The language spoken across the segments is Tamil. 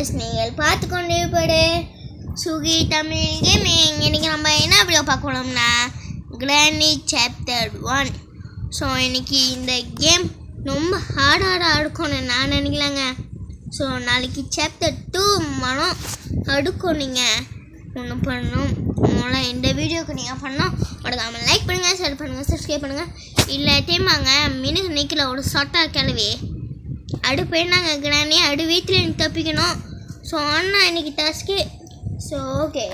ஃப்ரெண்ட்ஸ், நீங்கள் பார்த்து கொண்டு இருப்பது சுகி தமிழ் கேமிங். இன்றைக்கி நம்ம என்ன வீடியோ பார்க்கணும்னா கிரானி சாப்டர் 1. ஸோ இன்றைக்கி இந்த கேம் ரொம்ப ஹார்டாக இருக்கும்னு நான் நினைக்கலாங்க. ஸோ நாளைக்கு சாப்டர் 2 மனம் அடுக்கும். நீங்கள் ஒன்று பண்ணணும். அதனால் இந்த வீடியோவுக்கு நீங்கள் பண்ணோம் மறக்காமல் லைக் பண்ணுங்கள், ஷேர் பண்ணுங்கள், சப்ஸ்கிரைப் பண்ணுங்கள். இல்லாட்டையும் வாங்க மினுக்கு நிற்கல ஒரு சொட்டா கிளவி அடு போயினாங்க கிரானி அடு வீட்டில் எனக்கு தப்பிக்கணும். ஸோ அண்ணா இன்னைக்கு டாஸ்க்கு. ஸோ ஓகே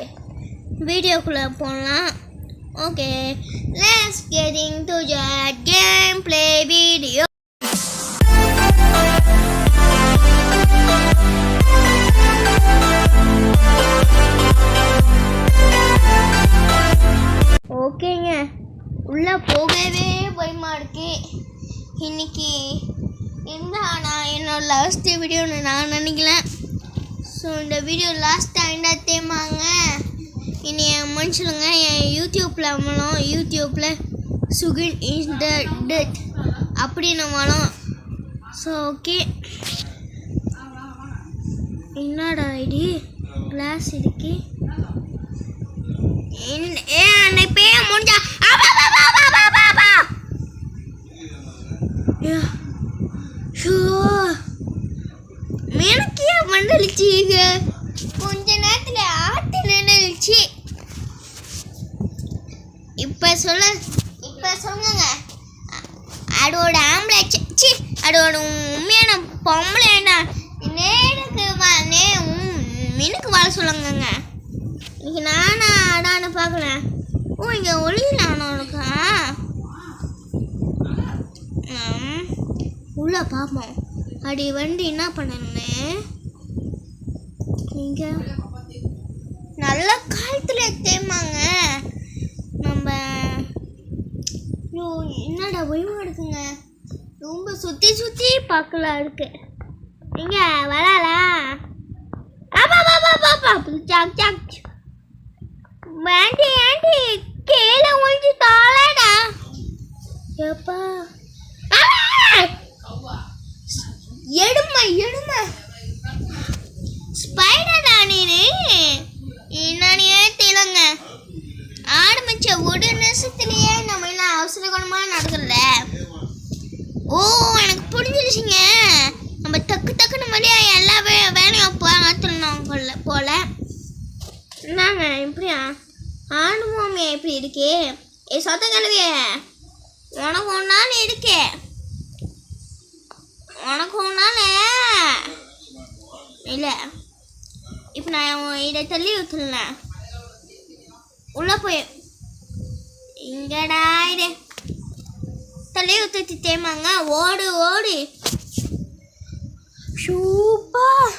வீடியோக்குள்ளே போகலாம். Okay let's getting to the game play video. ஓகேங்க, உள்ளே போகவே பயமாக இருக்கு. இன்னைக்கு நான் என்னோட லாஸ்ட் வீடியோன்னு நான் நினைக்கலேன். ஸோ இந்த வீடியோ லாஸ்ட்டாக என்ன தேமாங்க இனி என் மனுஷனுங்க என் யூடியூப்பில் சுகின் இஸ் த டெத் அப்படின்னு வரும். ஸோ ஓகே என்னடா ஐடி கிளாஸ் இருக்கு அன்னை பேய முடிஞ்சா எனக்கே மண்டலிச்சிங்க கொஞ்ச நேரத்தில் ஆட்டு நின்றுச்சு. இப்போ சொல்லுங்க அதோட ஆம்பளை சி அதோட உண்மையான பொம்பளைடா நேருக்கு மினுக்கு வாழ சொல்லுங்கங்க. இன்னைக்கு நானா அடான்னு பார்க்குறேன். ஓ இங்கே ஒளியிலானோ இருக்கா உள்ள பார்ப்போம். அடி வண்டி என்ன பண்ணணுன்னு இங்கே நல்ல காலத்தில் தேமாங்க நம்ம. என்னடா பயமாக இருக்குங்க, ரொம்ப சுற்றி பார்க்கலாம் இருக்கு. இங்கே வரலா ஆண்டி கீழே ஒழிஞ்சு தாளடா எப்பா எடுமை ஸ்பைடரா நீனு என்னன்னே தெரியலங்க. ஆரம்பிச்ச ஒரு நிமிஷத்துலயே நம்ம எல்லாம் அவசர குணமாக நடக்கல. ஓ எனக்கு புரிஞ்சிருச்சுங்க. நம்ம டக்குன்னு மாதிரியா எல்லா வேலையும் பார்த்துடணும் போல. என்னங்க இப்படியா ஆடுவோமே எப்படி இருக்கே? சொத்த கிழவியே உனக்கு ஒன்னான்னு இருக்கே, உனக்கு ஒன்னால இல்லை. இப்போ நான் இதை தள்ளி ஊற்றுலேன் உள்ள போய் இங்கடா இது தள்ளி ஊற்றி தேமாங்க. ஓடு சூப்பர்.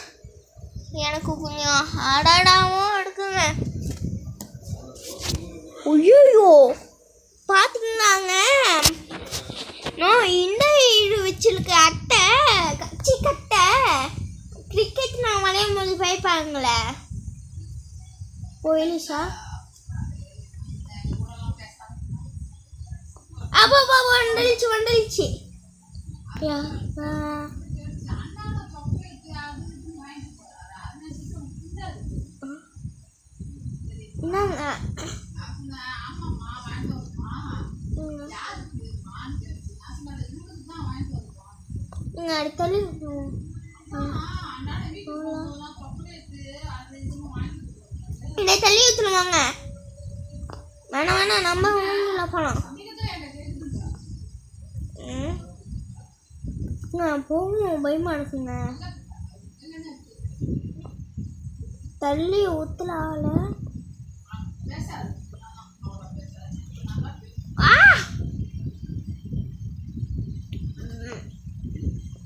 எனக்கு கொஞ்சம் ஆடாடாவும் எடுக்குங்க. ஐயோ பார்த்துக்கலாங்க. இந்த இது வச்சிருக்க அட்டை கட்டை கிரிக்கெட் நான் விளையாடும் போது பயப்பாங்களே போயிலிஷா அப்பா வந்துடுச்சு. என்னங்க அடுத்தாலும் இந்த தள்ளி ஊற்றுவாங்க. வேணாம் நம்ம உள்ள போகலாம். போகும் பயமா இருக்குங்க. தள்ளி ஊற்றலால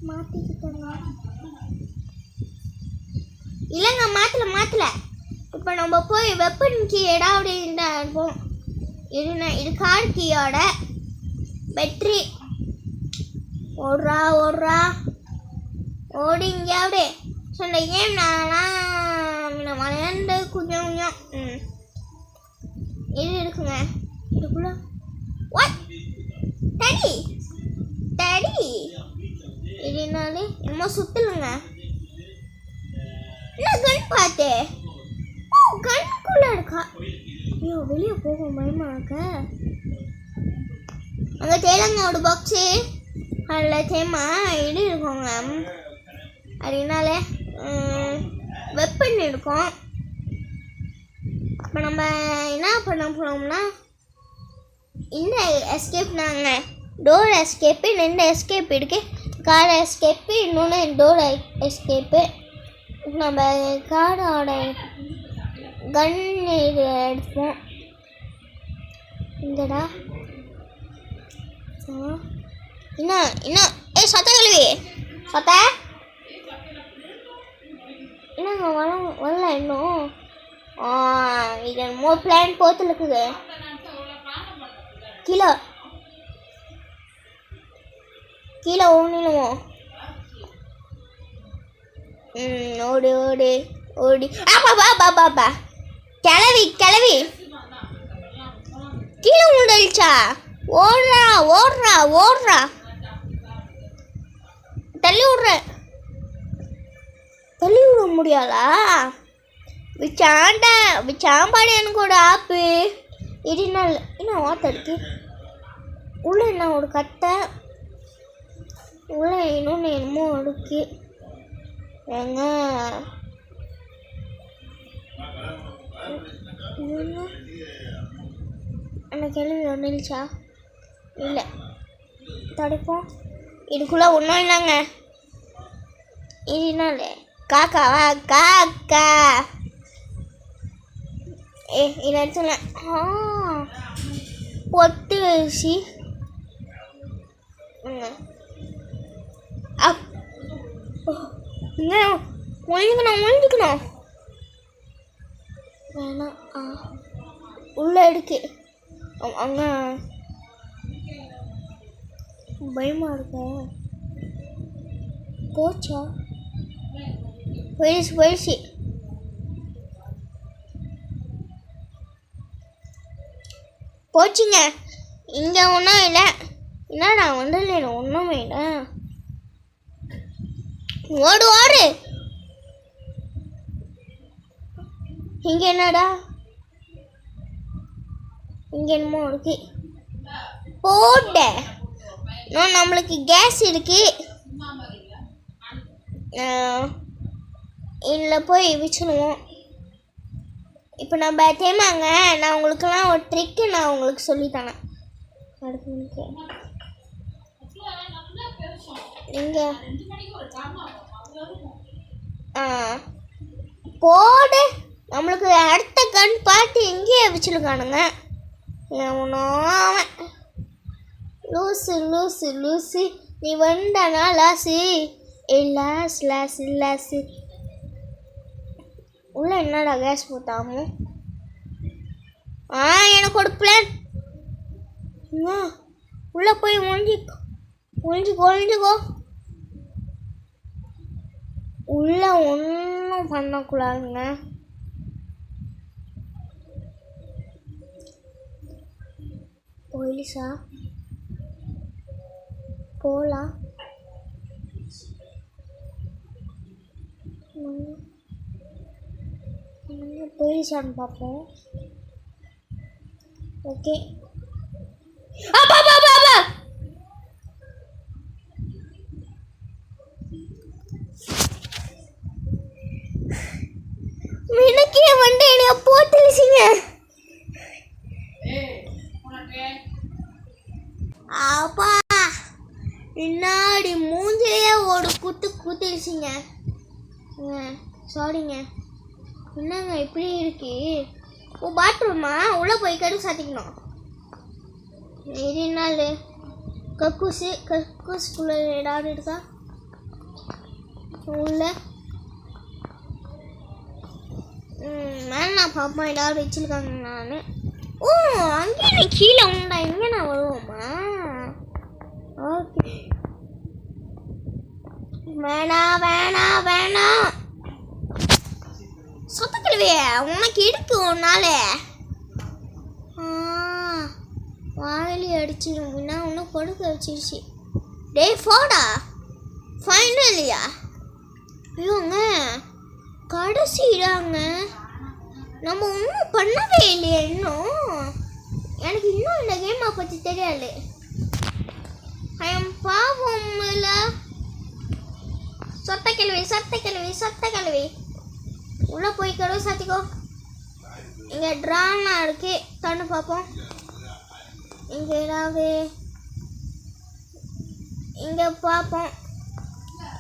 மாற்றிக்கிட்டாங்க. இல்லைங்க மாற்றல. இப்போ நம்ம போய் வெப்பன் கீ ஏதாவது இருப்போம். இது கார் கீயோட பேட்டரி. ஓடுறா ஓடிங்க அப்படியே சொன்ன கேம் நான் விளையாண்டு கொஞ்சம் இது இருக்குங்க. இதுக்குள்ள டடி இதுனாலே என்னமோ சுத்தலுங்க. பார்த்து கண்ணுக்குள்ள இருக்கா. ஐயோ வெளியே போகும் பயமா இருக்க. அங்கே தேலங்காவோட பாக்ஸு அதில் தேமா இது இருக்குங்க. அதனால வெப்பன் இருக்கும். இப்போ நம்ம என்ன பண்ண போகிறோம்னா இந்த எஸ்கேப் நாங்கள் டோர் எஸ்கேப்பு 2 எஸ்கேப் இருக்குது. கார் எஸ்கேப்பு இன்னொன்று டோர் எஸ்கேப்பு. நம்ம காரோட கன் இது எடுப்போம். இங்கடா இன்னும் இன்னும் சத்த கழுவி சத்த என்னங்க வரல இன்னும். இது என்னமோ பிளான் போத்துல இருக்குது. கீழே கீழே ஓடிடுமோ. ஓடி ஓடி ஓடி பாப்பா கிளவி கிளவி கீழே உண்டா. ஓடுறா ஓடுறா ஓடுறா தள்ளி விடுற. தள்ளி விட முடியாதா? சாம்பாடு எனக்கு ஒரு ஆப்பு இதுனால என்ன வார்த்தை இருக்கு. உள்ள என்ன ஒரு கட்டை உள்ள இன்னொன்று என்னமோ இருக்கு. ஏங்க அந்த கேள்வி ஒன்றுச்சா இல்லை தடுப்போம். இதுக்குள்ளே ஒன்றும் இல்லைங்க. இதுனால காக்காவா காக்கா இந்த இடத்துல பொட்டு வச்சு ஒழிஞ்சுக்கணும் வேணாம். உள்ள இருக்கு அங்கே பயமா இருக்க. போச்சா போயிடுச்சு. போச்சுங்க. இங்கே ஒன்றும் இல்லை. என்னடா வந்துடல ஒன்றும் வேண்டாம். ஓடு ஓடு. இங்கே என்னடா இங்கே என்னமோ இருக்கு. போட நம்மளுக்கு கேஸ் இருக்கு. இதில் போய் வச்சுருவோம். இப்போ நம்ம தேமாங்க நான் உங்களுக்கெல்லாம் ஒரு ட்ரிக்கு நான் உங்களுக்கு சொல்லித்தரேன். இங்கே போடு. நம்மளுக்கு அடுத்த கண் பார்த்து எங்கேயே வச்சுருக்கானுங்க. அவன் லூசு லூசு லூசு நீ வந்தானா லாசு லாஸ் லாஸ் லாஸு. உள்ள என்னடா கேஸ் போட்டாமோ. எனக்கு ஒரு பிளான். உள்ள போய் ஒழிஞ்சுக்கோ. உள்ள ஒன்றும் பண்ணக்கூடாதுங்க. போலீஸா போலாம். போலீஸான்னு பார்ப்போம். ஓகே எனக்கே வந்து என்னைய போட்டுருச்சிங்க. அப்பா பின்னாடி மூஞ்சிலேயே ஒரு குத்துருச்சிங்க. சாரிங்க. என்னங்க இப்படி இருக்கு. பாத்ரூமா உள்ளே போய் கரு சாத்திக்கணும். நாள் கக்கூஸுக்குள்ளே ஏதாவது இருக்கா உள்ள? நான் பாப்பா ஏதாவது வச்சுருக்காங்க. நான் அங்கேயே கீழே உண்டா எங்கே நான் வருவோம்மா. ஓகே வேணாம் சொத்துக்கிடுவே உனக்கு இருக்கு ஒன்னால வாயிலி அடிச்சிடும். நான் ஒன்றும் கொடுக்க வச்சிருச்சு. டே போடா ஃபைனலியா. ஐயோங்க கடைசிடாங்க. நம்ம ஒன்றும் பண்ணவே இல்லையே இன்னும். எனக்கு இன்னும் இந்த கேமை பற்றி தெரியாது. பாவம் இல்லை. சொத்த கிழவி உள்ள போய் கதவு சாத்திக்கோ. இங்கே ட்ராலாம் இருக்கு, கண்ணு பார்ப்போம். இங்கே ஏதாவது இங்கே பார்ப்போம்.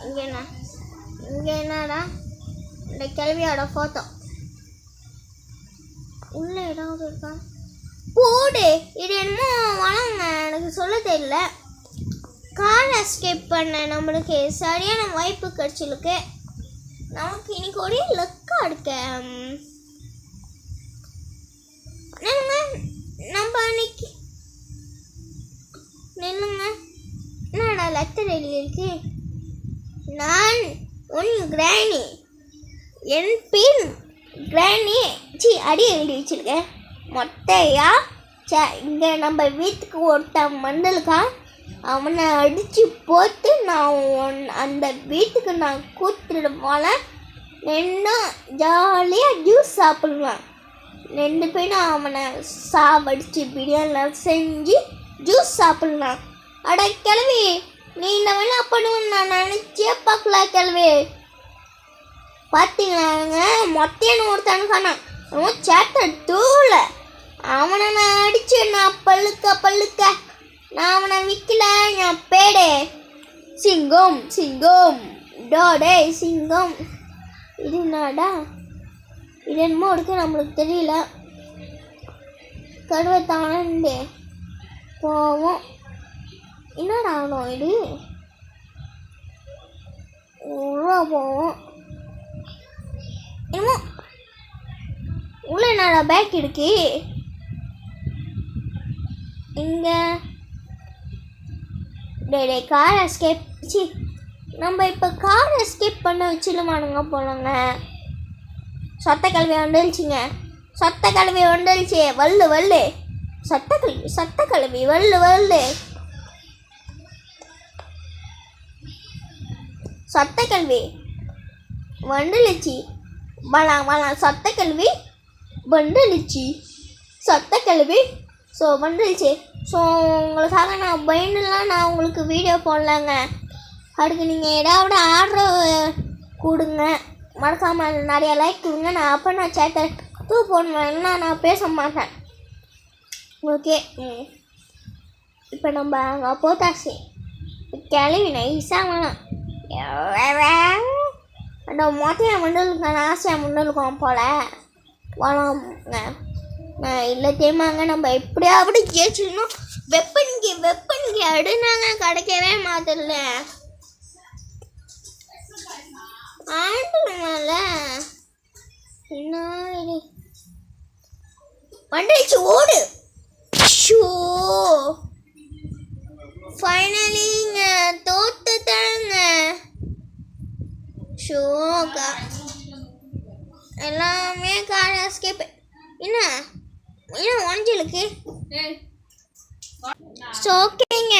இங்கே என்னடா இந்த கிழவியோட ஃபோட்டோ. உள்ள ஏதாவது இருக்கா? போடு. இது என்னமோ வளங்க, எனக்கு சொல்ல தெரியல. கார் எஸ்கேப் பண்ண நம்மளுக்கு சரியான வாய்ப்பு கிடைச்சிருக்கு. நமக்கு இன்னைக்கு ஒரே லக்கா இருக்க. நம்ம அன்னைக்கு நில்லுங்க. என்னடா லெட்டர் எழுதியிருக்கு? நான் உன் கிராணி, என் பின் கிராணி அடி எழுதி வச்சிருக்கேன். மொட்டையா இங்கே நம்ம வீட்டுக்கு ஒருத்தன் மண்டலுக்கான். அவனை அடித்து போட்டு நான் அந்த வீட்டுக்கு நான் கூத்துடுவான. நின்று ஜாலியாக ஜூஸ் சாப்பிடலாம். 2 பேரும் அவனை சாவடிச்சு பிரியாணி செஞ்சு ஜூஸ் சாப்பிடலாம். அட கிழவி, நீ இந்த வேலை பண்ணுவேன்னு நான் நினச்சே பார்க்கல கிழவி. பார்த்தீங்களாங்க, மொத்தையான ஒருத்தானுக்கான சேட்டை தூள அவனை நான் அடிச்சு நான் பல்லுக்க நான் அவனை விற்கல. என் பேடே சிங்கம் டோடே சிங்கம். இது என்னடா? இது என்னமோ இருக்கு, நம்மளுக்கு தெரியல. கடுவை தானே போவோம். என்னடா ஆகணும் இது? உள்ள போவோம். என்னமோ உள்ள என்னடா பேக் இருக்கு? இங்க டே கார் எஸ்கேப். நம்ம இப்போ கார் எஸ்கேப் பண்ண வச்சுருமானுங்க போலங்க. சொத்த கல்வி வந்துருச்சுங்க. வல்லு சொத்த கல்வி வல்லு சொத்த கல்வி வந்துடுச்சு. வளம் சொத்த கல்வி வந்துடுச்சு. சொத்த கல்வி வந்துடுச்சு. ஸோ உங்களுக்காக நான் பயந்துலாம் நான் உங்களுக்கு வீடியோ போடலாங்க. அதுக்கு நீங்கள் ஏதாவது ஆர்டர் கொடுங்க. மறக்காமல் நிறைய லைக் கொடுங்க. நான் சேட்டை போடுவேன்னா நான் பேச மாட்டேன். ஓகே, இப்போ நம்ம அங்கே போத்தாச்சு. கிளவி நைஸாக வேணாம். அந்த மொத்தையை மண்டலுக்கான ஆசையாக மண்டலுக்கும் போல வளங்க. நான் இல்லை தெரியுமாங்க, நம்ம எப்படியாவது ஜெயிச்சிடணும். வெப்பனுக்கு அடுனாங்க கிடைக்கவே மாட்டல. ஆண்டுல என்ன இது வந்துடுச்சு, ஓடு. ஷோ ஃபைனலிங்க தோத்துட்டாங்க. ஷோக்கா எல்லாமே கார் எஸ்கேப். என்ன ஒன்றிலுக்கு ஓகேங்க.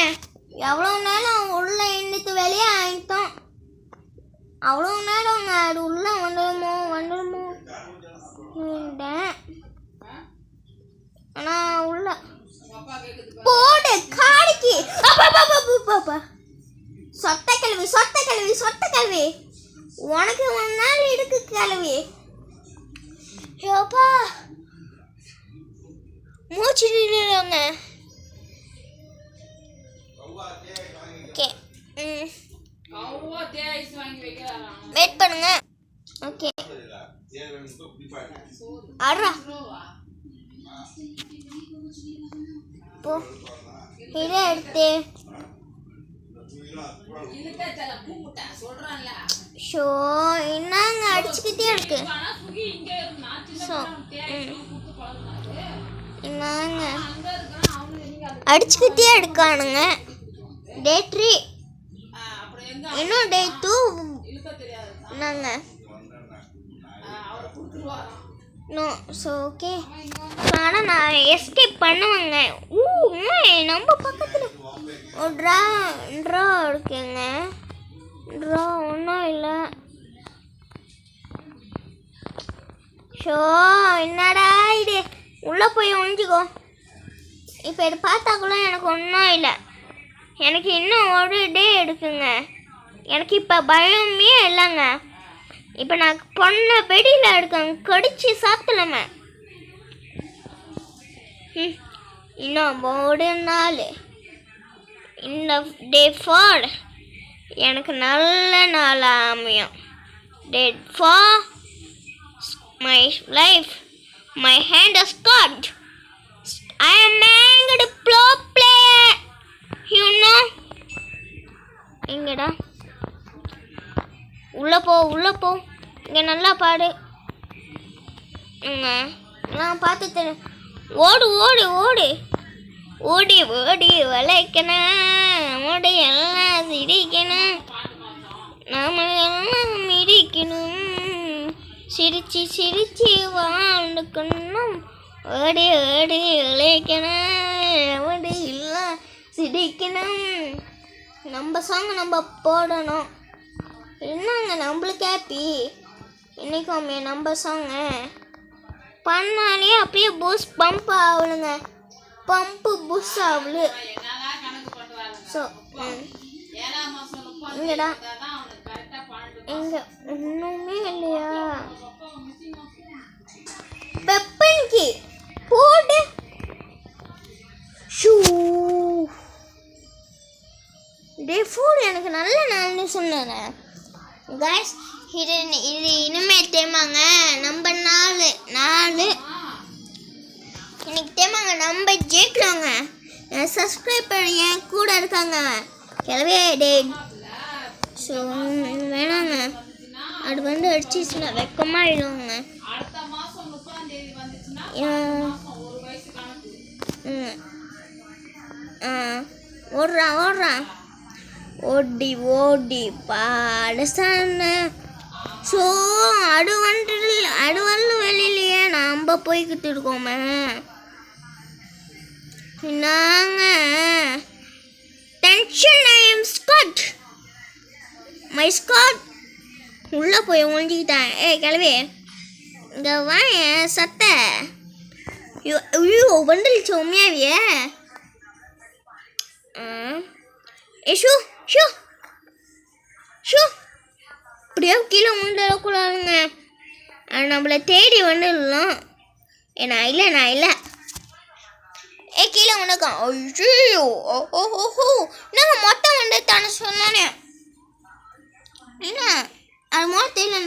எவ்வளோ நேரம் உள்ள இன்னைக்கு வெளியே ஆகிட்டோம். அவ்வளோ நேரம் அது உள்ள வந்துடுமோ ஆனால் உள்ள போடு காடிக்கு. சொத்த கல்வி உனக்கு 1 நாள் இருக்கு கல்வி. யோப்பா மூச்சுடுங்க. ஓகே, வெயிட் பண்ணுங்க. ஓகே, ஆடுறா போ. இதை எடுத்து ஷோ என்னங்க அடிச்சுக்கிட்டே இருக்கு. ஸோ என்னங்க அடிச்சுக்கிட்டே இருக்கானுங்க. டே 3 இன்னும் டே 2 என்னங்க. No so okay. ஆனால் நான் எஸ்கேப் பண்ணுவேங்க. நம்ம பக்கத்தில் ஒரு ட்ரா இருக்குங்க. ட்ரா ஒன்றும் இல்லை. ஷோ என்னடா இது, உள்ளே போய் ஒழிஞ்சிக்கோ. இப்போ இதை பார்த்தாக்குள்ள எனக்கு ஒன்றும் இல்லை. எனக்கு இன்னும் ஒரு டே எடுக்குங்க. எனக்கு இப்போ பயமே இல்லைங்க. இப்போ நான் பொண்ணை வெடியில் எடுக்கங்க, கடிச்சு சாப்பிடலாமே. இன்னும் ஒரு நாள் இந்த டே 4 எனக்கு நல்ல நாள் அமையும். டே 4 my life, my hand is cut. I am a pro player, you know. எங்கடா உள்ள போ இங்கே நல்லா பாடு. நான் பார்த்து ஓடு ஓடு ஓடு ஓடி ஓடி வளைக்கணும், ஓடி எல்லாம் சிரிக்கணும், நாம எல்லாம் மிதிக்கணும், சிரிச்சு சிரிச்சு வாழ்ந்துக்கணும், ஓடி ஓடி வளைக்கணும், ஓடி எல்லாம் சிரிக்கணும். நம்ம சாங் நம்ம போடணும். என்னங்க நம்மளுக்கு ஹாப்பி இன்னைக்குமே நம்ம சாங்க பண்ணாலே அப்படியே பூஸ் பம்ப் ஆகலுங்க. பம்பு புஷ் ஆகலு. ஸோ இங்கடா இங்கே ஒன்றுமே இல்லையா? பெப்பன்கி போடு. ஷூ டே 4 எனக்கு நல்ல நாள்னு சொன்னேன் கைஸ். இது இனிமேல் தேமாங்க நம்ம 4 இன்னைக்கு தேமாங்க நம்ம ஜெயிக்கிறோங்க. சப்ஸ்கிரைப் பண்ணி என் கூட இருக்காங்க கிளவே டே. ஸோ வேணாங்க, அது வந்து அடிச்சிச்சுன்னா வெக்கமாக இடுவாங்க. ஓடுறான் ஓடி ஓடி பாடசான. ஸோ அது வந்து வெளியிலையே நம்ம போய்கிட்டு இருக்கோமே. நாங்கள் tension I am Scott my Scott உள்ளே போய் ஒழிஞ்சிக்கிட்டேன். கிளவி இங்கே வாங்க சத்த. ஐயோ வந்துடுச்சு உண்மையாவே. ஷூ ஷூ ஷூ இப்படியே கீழே விழுந்துடக்கூடாதுங்க. நம்மளை தேடி வந்துடலாம். நான் இல்லை கீழே வந்துருக்கான். ஐயோ ஓஹோ என்னங்க மொத்தம் வந்து தானே சொன்னானே. என்ன அது மாதிரி தெரியல.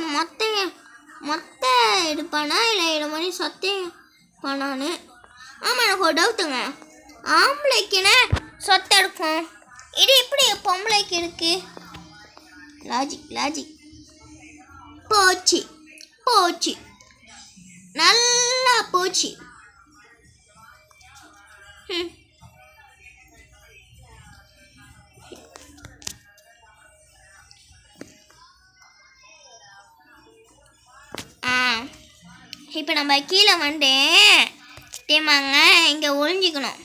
மொத்த எடுப்பானா இல்லை இது மாதிரி சத்தம் பண்ணானு. ஆமாம் எனக்கு ஒரு டவுட்டுங்க. ஆம்பளைக்குன்னா சொத்தை எடுக்கும், இது எப்படி பொம்பளைக்கு இருக்கு? லாஜிக் போச்சு நல்லா போச்சு. இப்போ நம்ம கீழே வந்து தேமாங்க இங்கே ஒழிஞ்சிக்கணும்.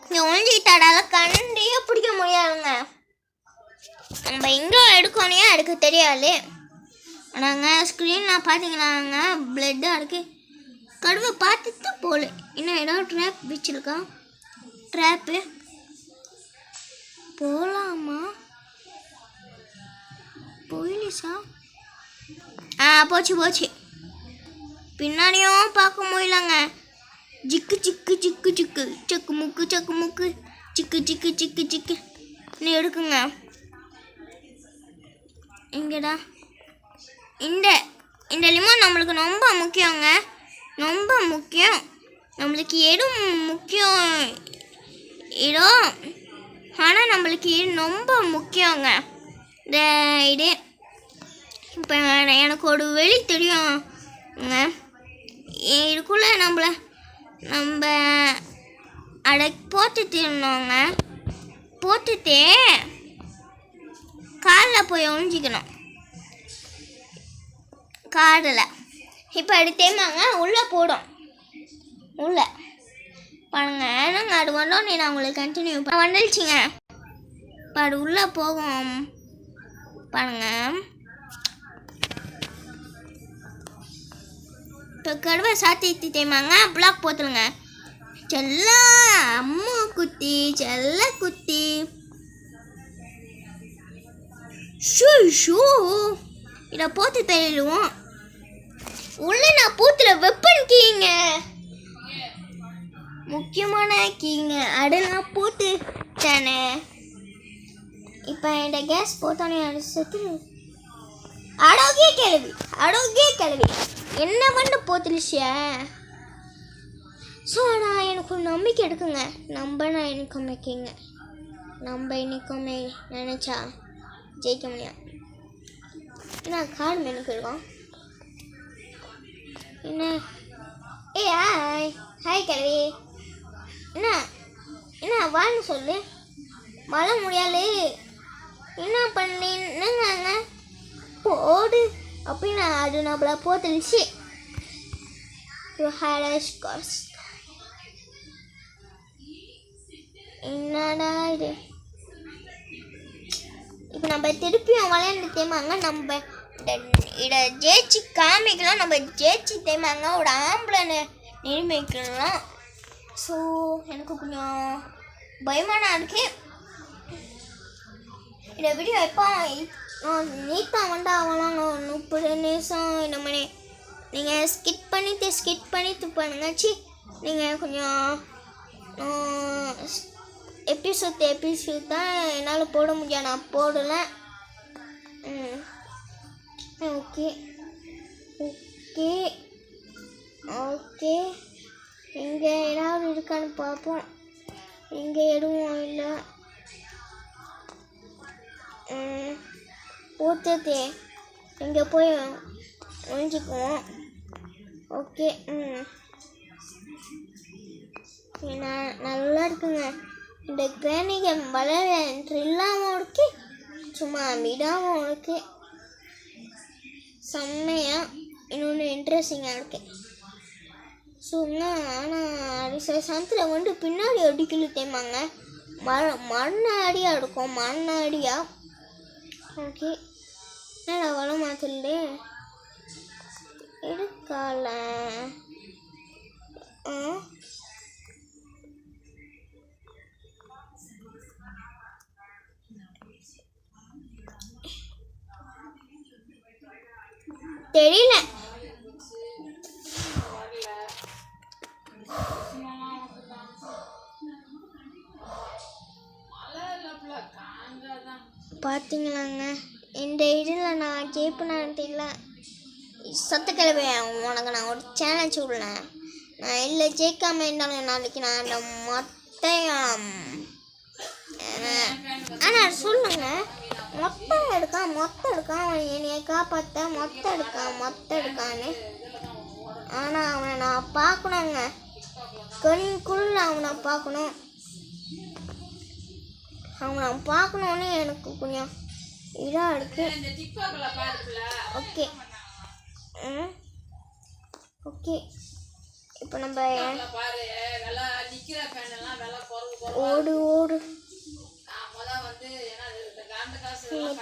இங்கே ஒழிஞ்சிக்கிட்டாடால கண்டையே பிடிக்க முடியாதுங்க. நம்ம எங்கே எடுக்கணுமே எடுக்க தெரியாது. நாங்கள் ஸ்க்ரீனில் பார்த்தீங்கன்னாங்க பிளட்டாக இருக்கு. கடுவை பார்த்துட்டு போகல. இன்னும் ஏதாவது ட்ராப் வச்சுருக்கா? ட்ராப்பு போகலாமா? போயிலிசா? போச்சு. பின்னாடியும் பார்க்க முடியலங்க. ஜிக்கு சக்கு முக்கு சிக்கு நீ எடுக்குங்க. இங்கடா இந்த லிமோன் நம்மளுக்கு ரொம்ப முக்கியங்க. ரொம்ப முக்கியம். நம்மளுக்கு எதுவும் முக்கியம் இடம், ஆனால் நம்மளுக்கு ரொம்ப முக்கியங்க இது. இப்போ எனக்கு ஒரு வெளி தெரியுங்க. இதுக்குள்ளே நம்ம அதை போட்டுட்டு காலில் போய் ஒழிஞ்சிக்கணும். காதில் இப்போ அது தேமாங்க உள்ளே போடும். உள்ளே பாருங்க. நாங்கள் அது வந்தோடனே நான் உங்களுக்கு கண்டினியூ வந்துடுச்சிங்க. இப்போ அது உள்ளே போகும் பாருங்க. இப்போ கடுவை சாத்தி தேய்மாங்க பிளாக் போத்துருங்க. செல்ல அம்மா குத்தி செல்ல குத்தி ஷூ ஷூ இதை போத்து தெரியலுவோம். உள்ள நான் பூத்துல வெப்பன் கீங்க முக்கியமான கீங்க அதெல்லாம் போட்டு தானே. இப்போ இந்த கேஸ் போட்டானே அது செத்து. ஆரோக்கிய கேள்வி என்ன பண்ண போத்துலிச்சியா? ஸோ நான் எனக்கு ஒரு நம்பிக்கை எடுக்குங்க. நான் எனக்கு அமைக்கிங்க. நம்ம இன்னைக்குமே நினச்சா ஜெயிக்க முடியும். என்ன கார்டு மெனுக்கு இருக்கோம் என்ன? ஹாய் கிழவி என்ன வாழ்னு சொல்லு. மழை முடியாது என்ன பண்ணிங்க போடு அப்படின்னு அது நம்மள போத்துருச்சு. என்னடா இது? இப்போ நம்ம திருப்பியும் விளையாண்டு தேமாங்க. நம்ம இதை ஜெயிச்சு காமிக்கலாம். நம்ம ஜெயிச்சு தேமாங்க ஒரு ஆம்பளை நிரூபிக்கலாம். ஸோ எனக்கு கொஞ்சம் பயமான இருக்கு. இந்த வீடியோ எப்போ நீத்தா வந்தா அவங்களாங்க 30 நிமிஷம் இந்த மாதிரி நீங்கள் ஸ்கிட் பண்ணிட்டு பண்ணுங்கச்சி. நீங்கள் கொஞ்சம் எபிசோட் தான் என்னால் போட முடியாது. நான் போடலை. ஓகே ஓகே ஓகே இங்கே ஏதாவது இருக்கான்னு பார்ப்போம். இங்கே எதுவும் இல்லை. ஊற்றத்தே இங்கே போய் ஒழிஞ்சிக்குவோம். ஓகே நல்லா இருக்குங்க. இந்த கிரானிகை வளர ட்ரில்லாகவும் இருக்கு, சும்மா விடாமல் இருக்கு. செம்மையாக இன்னொன்று இன்ட்ரெஸ்டிங்காக இருக்கு. சொன்னா ஆனால் சில சமயத்தில் வந்து பின்னாடி அடிக்கல தேமாங்க. மண்ணடியாக இருக்கும். மண்ணடியாக ஓகே என்னடா வள மாத்திலே எடுக்கால. தெரியல. பார்த்தீங்களாங்க இந்த இதில் நான் ஜெயிப்பேனான்னு தெரியல. சத்துக்கிழமை உனக்கு நான் ஒரு சேலஞ்ச் விடலேன். நான் இல்லை ஜெயிக்காமல் இருந்தாலும் நாளைக்கு நான் அந்த மொட்டையம் ஆனால் சொல்லுங்க மொட்டை எடுக்கான் என்னைய காப்பாற்ற மொட்டை எடுக்கான்னு. ஆனால் அவனை நான் பார்க்கணுங்க. கண்குள்ள அவனை பார்க்கணும். அவனை பார்க்கணுன்னு எனக்கு கொஞ்சம் இதாக இருக்கு. ஓகே ஓகே இப்போ நம்ம ஓடு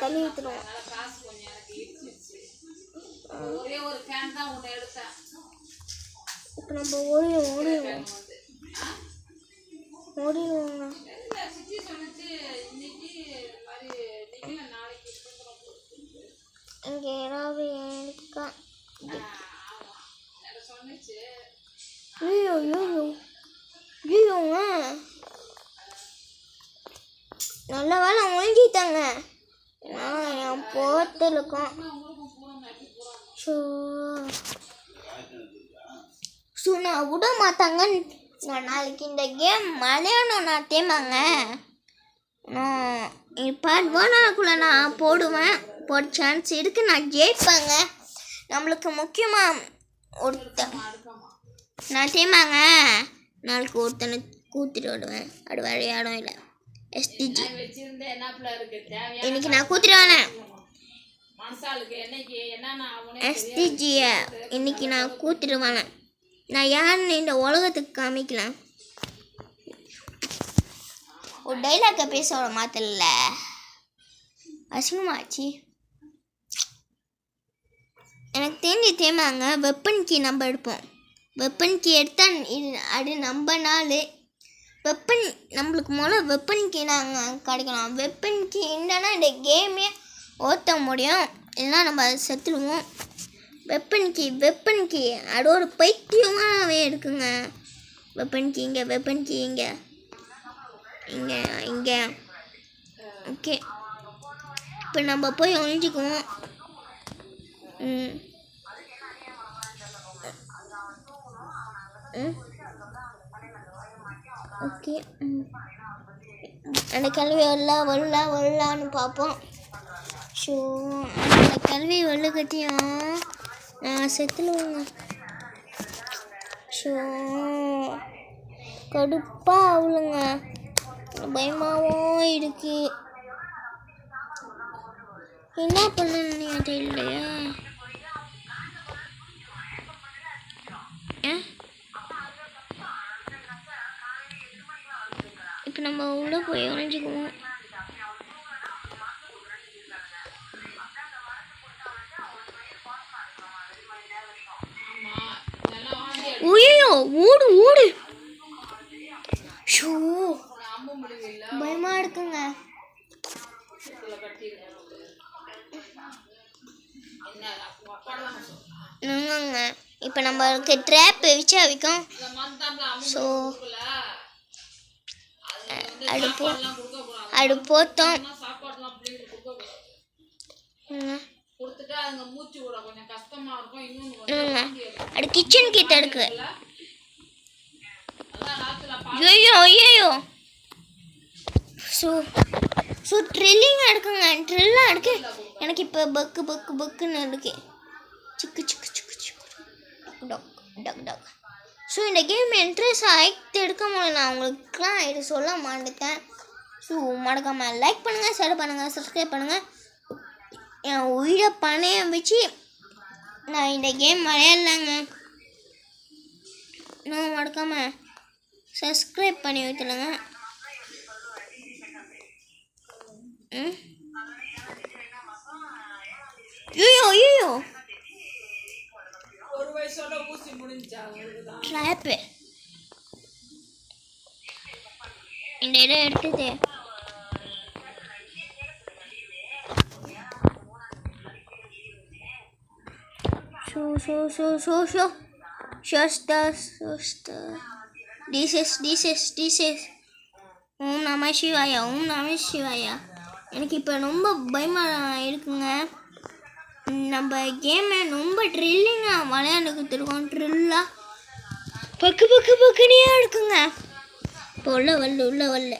தள்ளி ஊற்றுருவோம். இப்போ நம்ம ஓடிடுவோங்க. இங்கே ஏதாவது இருக்கா? ஐயோங்க நல்ல வேலை ஒழிஞ்சிட்டாங்க. என் போட்டு இருக்கோம். ஸோ நான் விட மாட்டாங்கன்னு நாளைக்கு இந்த கேம் மலையாளம் நான் தேமாங்க. பார்ட் 1 நான் போடுவேன். போட சான்ஸ் இருக்குது. நான் ஜெயிப்பேங்க. நம்மளுக்கு முக்கியமாக நான் தேமாங்க நாளைக்கு ஒருத்தனை கூத்திட்டு விடுவேன். அது விளையாடும் இல்லை எஸ்டிஜி இன்னைக்கு நான் கூத்திட்டு வரேன். எஸ்டிஜியை இன்னைக்கு நான் கூத்திட்டு வரேன். நான் யாருன்னு இந்த உலகத்துக்கு காமிக்கலாம். ஒரு டைலாக்கை பேச மாத்தல அசிங்கமாச்சு எனக்கு தேமாங்க வெப்பன் கீ நம்ம எடுப்போம். வெப்பன் கீ எடுத்தால் அது நம்ம நாள். வெப்பன் நம்மளுக்கு வெப்பன் கீ நாங்கள் கிடைக்கலாம். வெப்பன் கீ இல்லைன்னா இந்த கேமே ஓட்ட முடியும், இல்லைன்னா நம்ம அதை செத்துடுவோம். வெப்பன் கீ அது ஒரு பைத்தியமாகவே இருக்குங்க. வெப்பன் கீ இங்கே ஓகே. இப்போ நம்ம போய் ஒழிஞ்சிக்குவோம். ஓகே, அந்த கல்வி வரலான்னு பார்ப்போம். ஸோ அந்த கல்வி வரலக்கட்டியும் செத்துலுவாங்க. ஸோ கடுப்பாக அவ்வளோங்க, பயமாகவும் இருக்கு. என்ன பண்ணு தெரியலையா? இப்போ நம்ம உள்ளே போய் ஒழிஞ்சிக்குவோம். ஐயோ ஓடு. ஷோ பயமா இருக்குங்க. இப்போ நம்மளுக்கு ட்ராப் வச்சு அவிக்கும். ஸோ அது போத்தோம். அது கிச்சன் கிட்ட இருக்கு. ஐயோ ஸோ ட்ரில்லிங்காக இருக்குங்க. ட்ரில்லாக இருக்கு எனக்கு. இப்போ பக்குன்னு இருக்கு. சிக்கு டக். ஸோ இந்த கேம் இன்ட்ரெஸ்ட் ஆகிட்டு எடுக்க முடியல. நான் உங்களுக்குலாம் இது சொல்ல மாட்டேன். ஸோ மறக்காமல் லைக் பண்ணுங்கள், ஷேர் பண்ணுங்கள், சப்ஸ்கிரைப் பண்ணுங்கள். என் உயிரை பணையம் வச்சு நான் இந்த கேம் விளையாடலாங்க. நான் மறக்காமல் சப்ஸ்கிரைப் பண்ணி வைக்கலங்க. ஐயோ ட்ராப்பு இந்த இடம் எடுத்தது. This is ஓம் நம சிவாயா. எனக்கு இப்போ ரொம்ப பயமாக இருக்குங்க. நம்ம கேமை ரொம்ப ட்ரில்லிங்காக விளையாண்டுக்கிட்டு இருக்கோம். ட்ரில்லாக பக்குனியாக இருக்குங்க. இப்போ உள்ள வரல.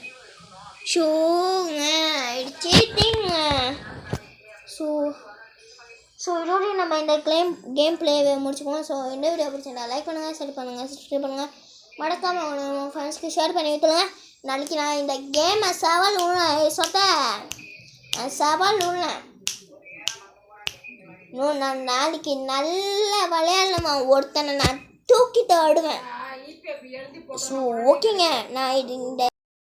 ஷோங்க சீட்டிங்க. ஸோ இதோட நம்ம இந்த கேம் பிளேவை முடிச்சுக்குவோம். ஸோ இந்த வீடியோ பிடிச்சிருந்தா லைக் பண்ணுங்கள், ஷேர் பண்ணுங்கள், சப்ஸ்கிரைப் பண்ணுங்கள். மறக்காமல் உங்கள் ஃப்ரெண்ட்ஸ்க்கு ஷேர் பண்ணி விட்டுருங்க. நாளைக்கு நான் இந்த கேமை சவால் உள்ளேன். நான் நாளைக்கு நல்ல விளையாடலாமா, ஒருத்தனை நான் தூக்கிட்டு ஆடுவேன். ஸோ ஓகேங்க, நான் இந்த